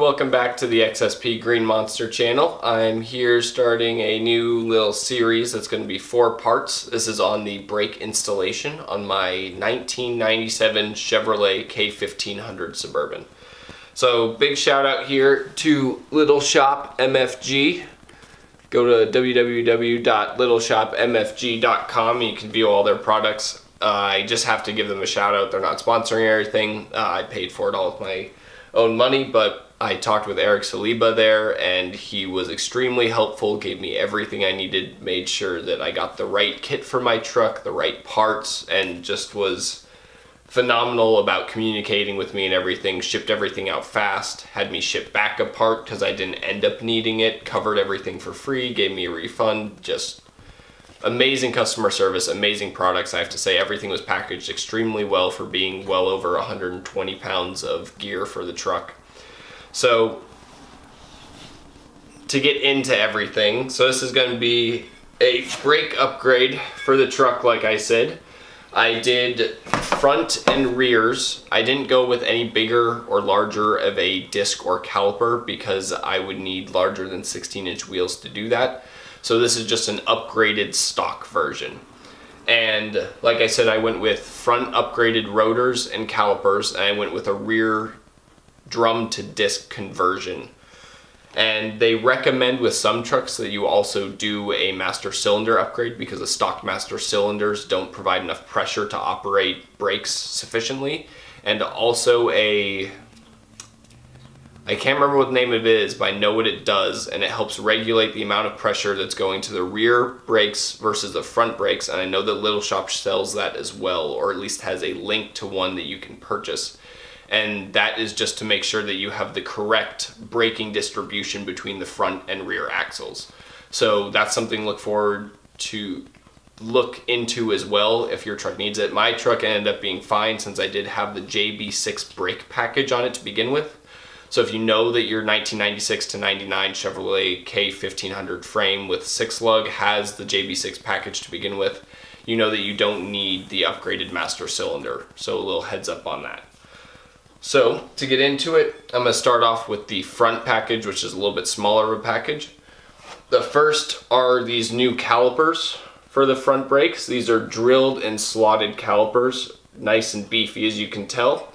welcome back to the XSP Green Monster channel. I'm here starting a new little series that's going to be 4 parts. This is on the brake installation on my 1997 Chevrolet K1500 Suburban. So big shout out here to Little Shop MFG. Go to www.littleshopmfg.com. You can view all their products. I just have to give them a shout out. They're not sponsoring everything. I paid for it all with my own money, but I talked with Eric Saliba there and he was extremely helpful, gave me everything I needed, made sure that I got the right kit for my truck, the right parts, and just was phenomenal about communicating with me and everything, shipped everything out fast, had me ship back a part because I didn't end up needing it, covered everything for free, gave me a refund, just amazing customer service, amazing products. I have to say everything was packaged extremely well for being well over 120 pounds of gear for the truck. So to get into everything, so this is going to be a brake upgrade for the truck like I said. I did front and rears. I didn't go with any bigger or larger of a disc or caliper because I would need larger than 16-inch wheels to do that. So this is just an upgraded stock version. And like I said, I went with front upgraded rotors and calipers, and I went with a rear drum to disc conversion. And they recommend with some trucks that you also do a master cylinder upgrade because the stock master cylinders don't provide enough pressure to operate brakes sufficiently. And also I can't remember what the name of it is, but I know what it does, and it helps regulate the amount of pressure that's going to the rear brakes versus the front brakes, and I know that Little Shop sells that as well, or at least has a link to one that you can purchase. And that is just to make sure that you have the correct braking distribution between the front and rear axles. So that's something to look into as well if your truck needs it. My truck ended up being fine since I did have the JB6 brake package on it to begin with. So if you know that your 1996 to 99 Chevrolet K1500 frame with 6-lug has the JB6 package to begin with, you know that you don't need the upgraded master cylinder. So a little heads up on that. So to get into it, I'm going to start off with the front package, which is a little bit smaller of a package. The first are these new calipers for the front brakes. These are drilled and slotted calipers, nice and beefy as you can tell.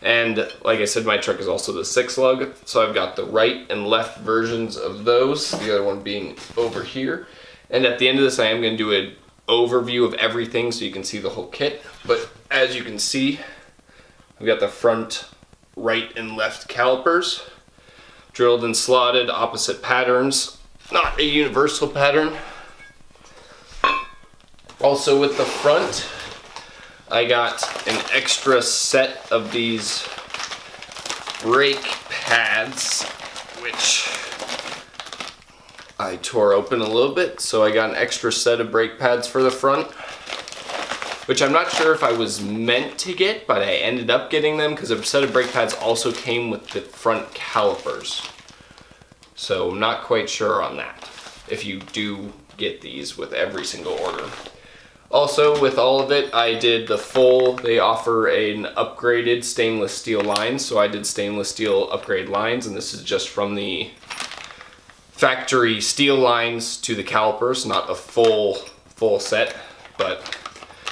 And like I said, my truck is also the 6-lug, so I've got the right and left versions of those, the other one being over here. And at the end of this, I am going to do an overview of everything so you can see the whole kit. But as you can see, I've got the front right and left calipers, drilled and slotted, opposite patterns, not a universal pattern. Also with the front, I got an extra set of these brake pads, which I tore open a little bit, so I got an extra set of brake pads for the front, which I'm not sure if I was meant to get, but I ended up getting them because a set of brake pads also came with the front calipers. So I'm not quite sure on that, if you do get these with every single order. Also, with all of it, I did the full, they offer an upgraded stainless steel line, so I did stainless steel upgrade lines, and this is just from the factory steel lines to the calipers, not a full set, but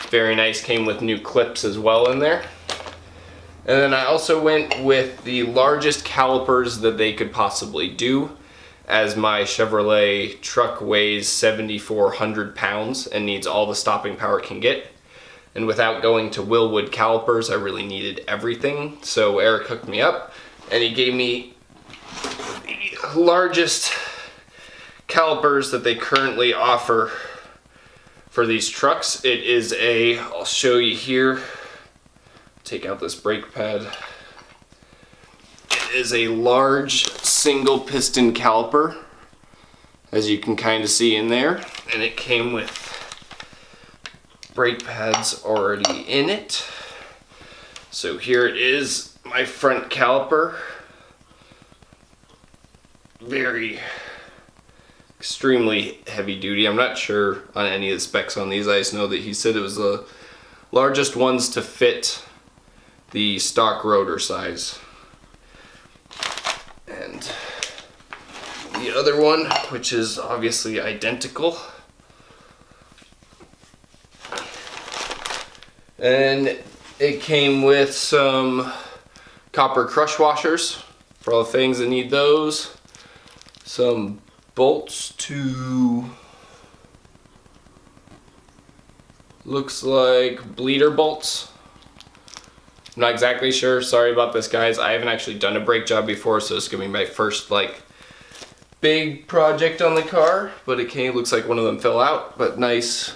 very nice, came with new clips as well in there. And then I also went with the largest calipers that they could possibly do, as my Chevrolet truck weighs 7,400 pounds and needs all the stopping power it can get. And without going to Willwood calipers, I really needed everything. So Eric hooked me up and he gave me the largest calipers that they currently offer for these trucks. It is I'll show you here, take out this brake pad. It is a large single piston caliper, as you can kind of see in there, and it came with brake pads already in it. So here it is, my front caliper. Very extremely heavy duty. I'm not sure on any of the specs on these. I just know that he said it was the largest ones to fit the stock rotor size. the other one, which is obviously identical. And it came with some copper crush washers for all the things that need those. Some bolts to, looks like bleeder bolts. I'm not exactly sure, sorry about this guys. I haven't actually done a brake job before, so this is gonna be my first like big project on the car, but it looks like one of them fell out, but nice.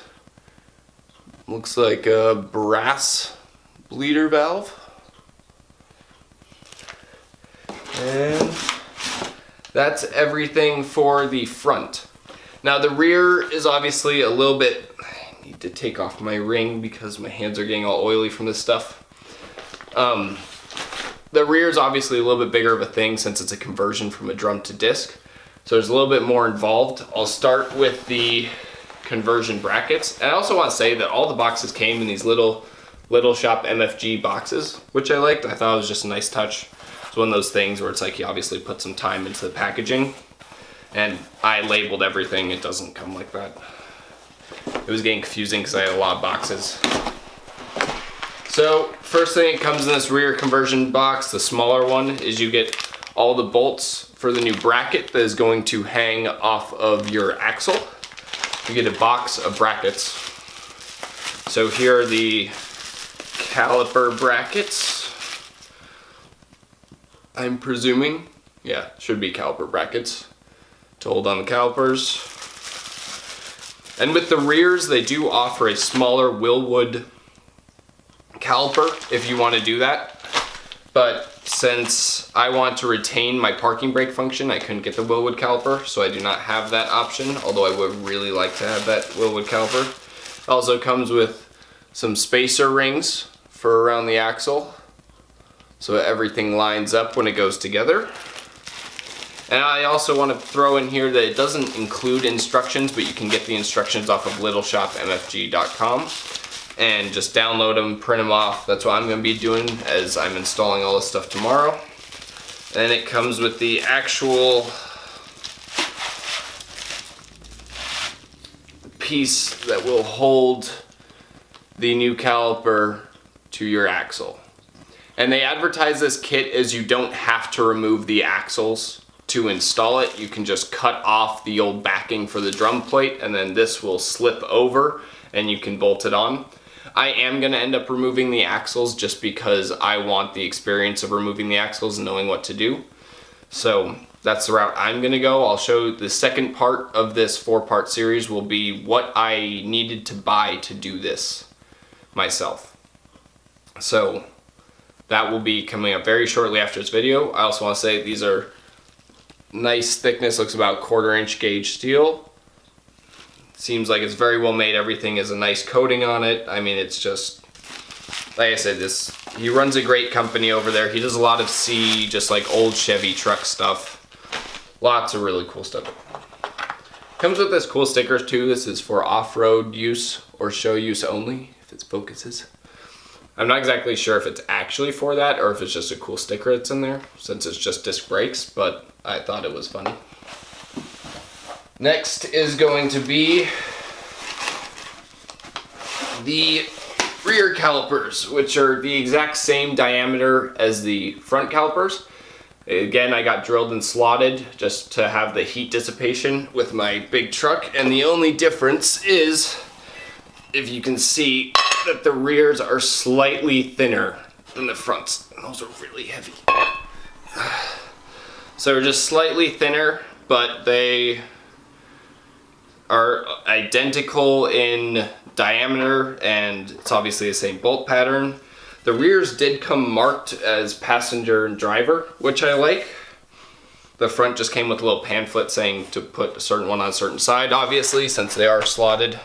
Looks like a brass bleeder valve. And that's everything for the front. Now the rear is obviously a little bit, I need to take off my ring because my hands are getting all oily from this stuff. The rear is obviously a little bit bigger of a thing since it's a conversion from a drum to disc. So there's a little bit more involved. I'll start with the conversion brackets. And I also want to say that all the boxes came in these little shop MFG boxes, which I liked. I thought it was just a nice touch. It's one of those things where it's like you obviously put some time into the packaging. And I labeled everything. It doesn't come like that. It was getting confusing because I had a lot of boxes. So first thing that comes in this rear conversion box, the smaller one, is you get all the bolts for the new bracket that is going to hang off of your axle. You get a box of brackets. So here are the caliper brackets. I'm presuming, yeah, should be caliper brackets to hold on the calipers. And with the rears, they do offer a smaller Willwood caliper if you want to do that. But since I want to retain my parking brake function, I couldn't get the Willwood caliper, so I do not have that option, although I would really like to have that Willwood caliper. It also comes with some spacer rings for around the axle, so everything lines up when it goes together. And I also want to throw in here that it doesn't include instructions, but you can get the instructions off of littleshopmfg.com and just download them, print them off. That's what I'm going to be doing as I'm installing all this stuff tomorrow. And it comes with the actual piece that will hold the new caliper to your axle. And they advertise this kit as you don't have to remove the axles to install it. You can just cut off the old backing for the drum plate, and then this will slip over and you can bolt it on. I am going to end up removing the axles just because I want the experience of removing the axles and knowing what to do. So that's the route I'm going to go. I'll show the second part of this 4-part series will be what I needed to buy to do this myself. So that will be coming up very shortly after this video. I also want to say these are nice thickness, looks about 1/4 inch gauge steel. Seems like it's very well made. Everything is a nice coating on it. I mean, it's just, like I said, he runs a great company over there. He does a lot of just like old Chevy truck stuff. Lots of really cool stuff. Comes with this cool stickers too. This is for off-road use or show use only, if it focuses. I'm not exactly sure if it's actually for that or if it's just a cool sticker that's in there, since it's just disc brakes, but I thought it was funny. Next is going to be the rear calipers, which are the exact same diameter as the front calipers. Again, I got drilled and slotted just to have the heat dissipation with my big truck, and the only difference is, if you can see, that the rears are slightly thinner than the fronts. Those are really heavy. So they're just slightly thinner, but they are identical in diameter, and it's obviously the same bolt pattern. The rears did come marked as passenger and driver, which I like. The front just came with a little pamphlet saying to put a certain one on a certain side, obviously, since they are slotted.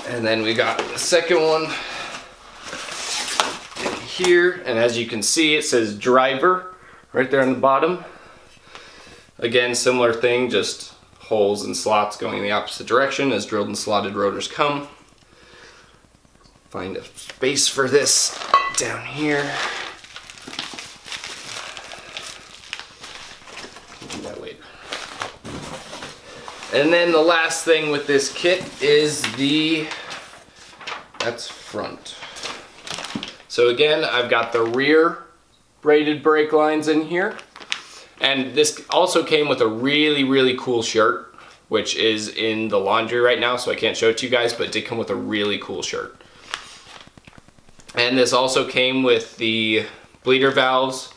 And then we got the second one in here, and as you can see, it says driver right there on the bottom. Again, similar thing, just holes and slots going in the opposite direction as drilled and slotted rotors come. Find a space for this down here. And then the last thing with this kit is that's front. So again, I've got the rear braided brake lines in here. And this also came with a really, really cool shirt, which is in the laundry right now, so I can't show it to you guys, but it did come with a really cool shirt. And this also came with the bleeder valves.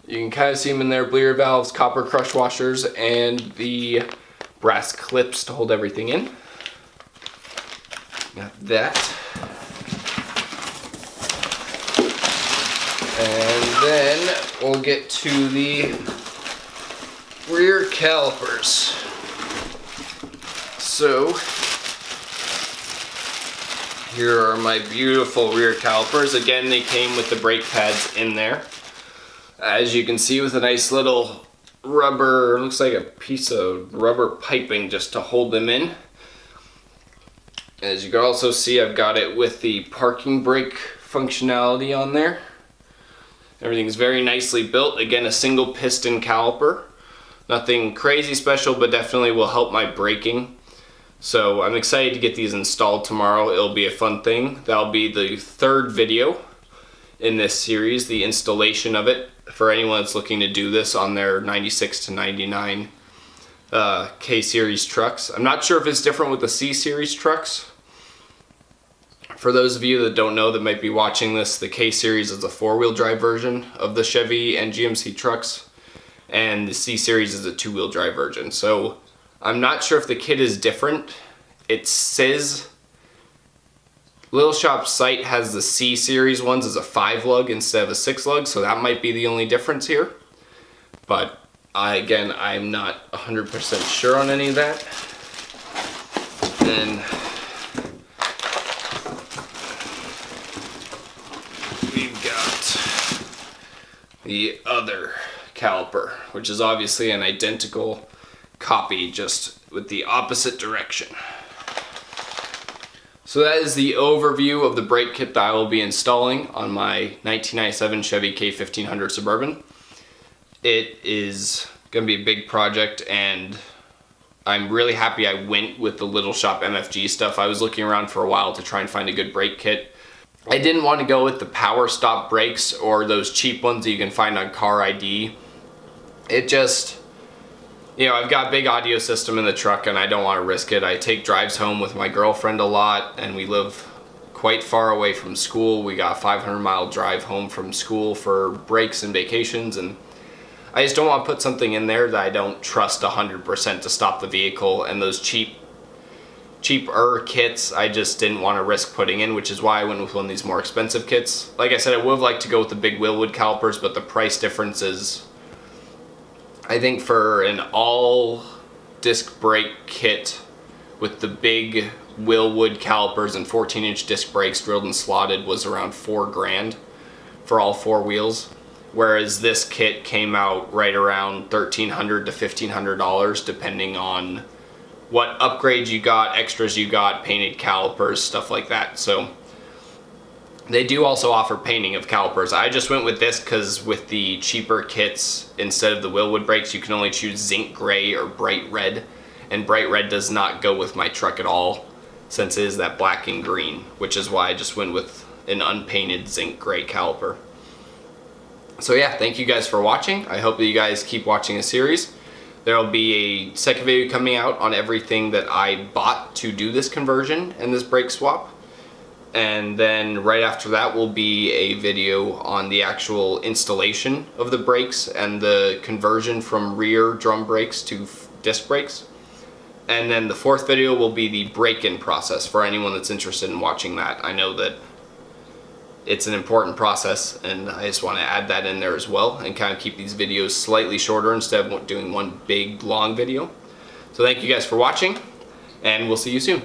You can kind of see them in there, bleeder valves, copper crush washers, and the brass clips to hold everything in. Got that. And then we'll get to the rear calipers. So here are my beautiful rear calipers. Again, they came with the brake pads in there. As you can see, with a nice little rubber, looks like a piece of rubber piping just to hold them in. As you can also see, I've got it with the parking brake functionality on there. Everything's very nicely built. Again, a single piston caliper. Nothing crazy special, but definitely will help my braking. So I'm excited to get these installed tomorrow. It'll be a fun thing. That'll be the third video in this series, the installation of it, for anyone that's looking to do this on their 96 to 99 K-Series trucks. I'm not sure if it's different with the C-Series trucks. For those of you that don't know that might be watching this, the K-Series is a four-wheel drive version of the Chevy and GMC trucks, and the C-Series is a two-wheel drive version. So I'm not sure if the kit is different. It says Little Shop's site has the C-Series ones as a 5-lug instead of a 6-lug, so that might be the only difference here. But again, I'm not 100% sure on any of that. Then we've got the other caliper, which is obviously an identical copy, just with the opposite direction. So that is the overview of the brake kit that I will be installing on my 1997 Chevy K1500 Suburban. It is going to be a big project, and I'm really happy I went with the Little Shop MFG stuff. I was looking around for a while to try and find a good brake kit. I didn't want to go with the power stop brakes or those cheap ones that you can find on Car ID. It just, you know, I've got a big audio system in the truck and I don't want to risk it. I take drives home with my girlfriend a lot, and we live quite far away from school. We got a 500-mile drive home from school for breaks and vacations, and I just don't want to put something in there that I don't trust 100% to stop the vehicle. And those cheaper kits I just didn't want to risk putting in, which is why I went with one of these more expensive kits. Like I said, I would have liked to go with the big Willwood calipers, but the price difference is, I think for an all disc brake kit with the big Willwood calipers and 14-inch disc brakes drilled and slotted was around $4,000 for all four wheels. Whereas this kit came out right around $1,300 to $1,500 depending on what upgrades you got, extras you got, painted calipers, stuff like that. So they do also offer painting of calipers. I just went with this because with the cheaper kits, instead of the Willwood brakes, you can only choose zinc gray or bright red. And bright red does not go with my truck at all, since it is that black and green, which is why I just went with an unpainted zinc gray caliper. So yeah, thank you guys for watching. I hope that you guys keep watching the series. There will be a second video coming out on everything that I bought to do this conversion and this brake swap. And then right after that will be a video on the actual installation of the brakes and the conversion from rear drum brakes to disc brakes. And then the fourth video will be the break-in process for anyone that's interested in watching that. I know that it's an important process, and I just want to add that in there as well and kind of keep these videos slightly shorter instead of doing one big long video. So thank you guys for watching, and we'll see you soon.